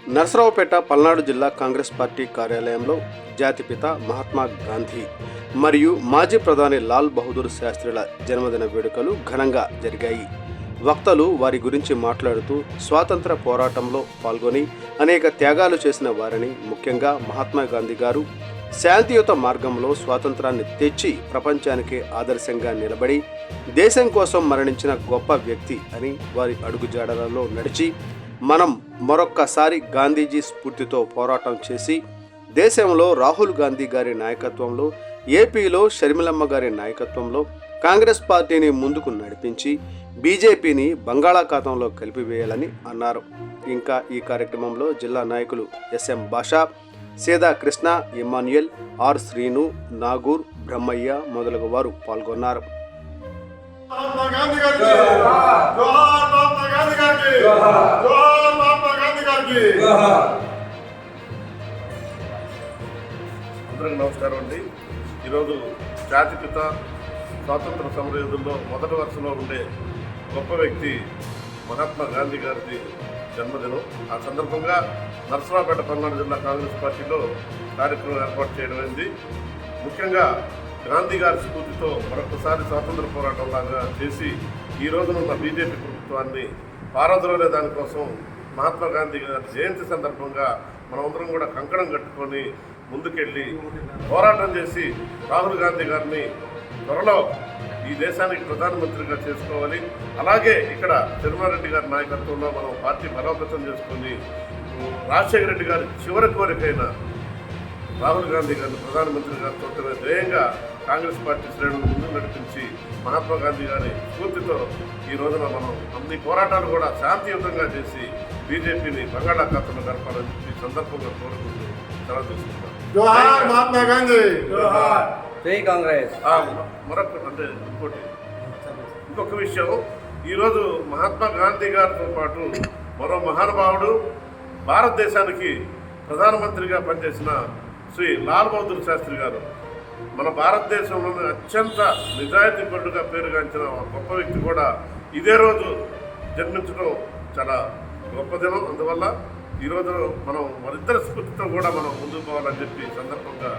నరసరావుపేట పల్నాడు జిల్లా కాంగ్రెస్ పార్టీ కార్యాలయంలో జాతిపిత మహాత్మా గాంధీ మరియు మాజీ ప్రధాని లాల్ బహదూర్ శాస్త్రిల జన్మదిన వేడుకలు ఘనంగా జరిగాయి. వక్తలు వారి గురించి మాట్లాడుతూ స్వాతంత్ర పోరాటంలో పాల్గొని అనేక త్యాగాలు చేసిన వారిని, ముఖ్యంగా మహాత్మా గాంధీ గారు శాంతియుత మార్గంలో స్వాతంత్రాన్ని తెచ్చి ప్రపంచానికే ఆదర్శంగా నిలబడి దేశం కోసం మరణించిన గొప్ప వ్యక్తి అని వారి అడుగుజాడలలో నడిచి మనం మరొక్కసారి గాంధీజీ స్ఫూర్తితో పోరాటం చేసి దేశంలో రాహుల్ గాంధీ గారి నాయకత్వంలో, ఏపీలో షర్మిలమ్మ గారి నాయకత్వంలో కాంగ్రెస్ పార్టీని ముందుకు నడిపించి బీజేపీని బంగాళాఖాతంలో కలిపివేయాలని అన్నారు. ఇంకా ఈ కార్యక్రమంలో జిల్లా నాయకులు ఎస్ఎం భాషా, సేదా కృష్ణ, ఇమాన్యుయల్, ఆర్ శ్రీను, నాగూర్, బ్రహ్మయ్య మొదలగు వారు పాల్గొన్నారు. అందరికి నమస్కారం అండి. ఈరోజు జాతిపిత స్వాతంత్ర సమరయోధుల్లో మొదటి వరుసలో ఉండే గొప్ప వ్యక్తి మహాత్మా గాంధీ గారిది జన్మదినం. ఆ సందర్భంగా నరసరావుపేట పల్నాడు జిల్లా కాంగ్రెస్ పార్టీలో కార్యక్రమం ఏర్పాటు చేయడం అయింది. ముఖ్యంగా గాంధీ గారి స్ఫూర్తితో మరొకసారి స్వాతంత్ర పోరాటం లాగా చేసి ఈ రోజునున్న బీజేపీ ప్రభుత్వాన్ని పారద్రోలే దానికోసం మహాత్మా గాంధీ గారి జయంతి సందర్భంగా మనమందరం కూడా కంకణం కట్టుకొని ముందుకెళ్ళి పోరాటం చేసి రాహుల్ గాంధీ గారిని త్వరలో ఈ దేశానికి ప్రధానమంత్రిగా చేసుకోవాలి. అలాగే ఇక్కడ తిరుమారెడ్డి గారి నాయకత్వంలో మనం పార్టీ బలోపేతం చేసుకొని రాజశేఖర రెడ్డి గారి చివరి కోరికైన రాహుల్ గాంధీ గారిని ప్రధానమంత్రిగా చూడటమే ధ్యేయంగా కాంగ్రెస్ పార్టీ శ్రేణులను ముందుకు నడిపించి మహాత్మా గాంధీ గారి స్ఫూర్తితో ఈ రోజున మనం అన్ని పోరాటాలు కూడా శాంతియుతంగా చేసి బీజేపీని బంగాళాఖాతంలో గడపాలని చెప్పి సందర్భంగా కోరుకుంటూ సెలవు తీసుకుంటాం. జోహార్ మహాత్మా గాంధీ, జోహార్ జై కాంగ్రెస్. అంటే ఇంకొక విషయం, ఈరోజు మహాత్మా గాంధీ గారితో పాటు మరో మహానుభావుడు, భారతదేశానికి ప్రధానమంత్రిగా పనిచేసిన శ్రీ లాల్ బహదూర్ శాస్త్రి గారు, మన భారతదేశంలోని అత్యంత నిజాయితీపరుడుగా పేరుగాంచిన గొప్ప వ్యక్తి కూడా ఇదే రోజు జన్మించడం చాలా గొప్ప దినం. అందువల్ల ఈరోజు మనం మరిద్దరి స్ఫూర్తితో కూడా మనం ముందుకు పోవాలని చెప్పి సందర్భంగా